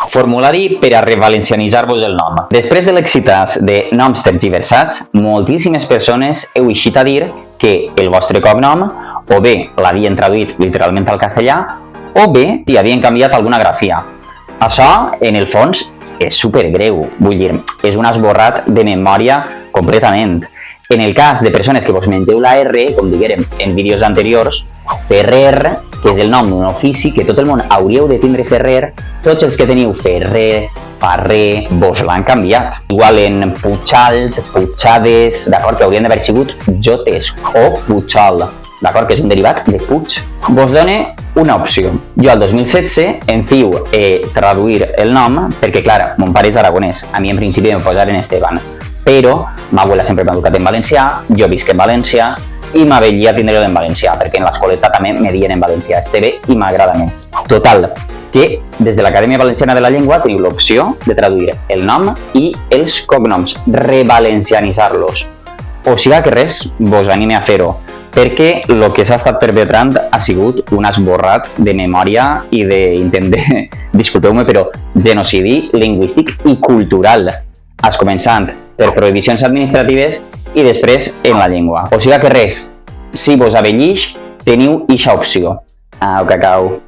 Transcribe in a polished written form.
Formulari per a revalencianitzar-vos el nom. Després de l'exitàs de noms tergiversats, moltíssimes persones heu eixit a dir que el vostre cognom o bé l'havien traduït literalment al castellà o bé hi havien canviat alguna grafia. Això, en el fons, és supergreu, vull dir, és un esborrat de memòria completament. En el cas de persones que vos mengeu la R, com diguérem en vídeos anteriors, Ferrer, que és el nom d'un ofici que tot el món hauríeu de tindre Ferrer, tots els que teniu Ferrer, Farrer, vos l'han canviat. Igual en Puigalt, Puigades, d'acord, que haurien d'haver sigut Jotes o Puigol, d'acord, que és un derivat de Puig. Vos done una opció. Jo al 2016 em fiu traduir el nom, perquè clar, mon pare és aragonès, a mi en principi em posaren Esteban, però ma abuela sempre m'ha educat en valencià, jo visc en València i m'avellia tindre-lo en valencià, perquè en l'escoleta també me dien en valencià Esteve i m'agrada més. Total, que des de l'Acadèmia Valenciana de la Llengua teniu l'opció de traduir el nom i els cognoms, revalencianitzar-los. O sigui que res, vos anime a fer-ho, perquè el que s'ha estat perpetrant ha sigut un esborrat de memòria i d'intent de, disculpeu-me, però genocidi lingüístic i cultural, començant per prohibicions administratives i després en la llengua. O sigui que res, si vos avellix, teniu eixa opció. Au, cacau.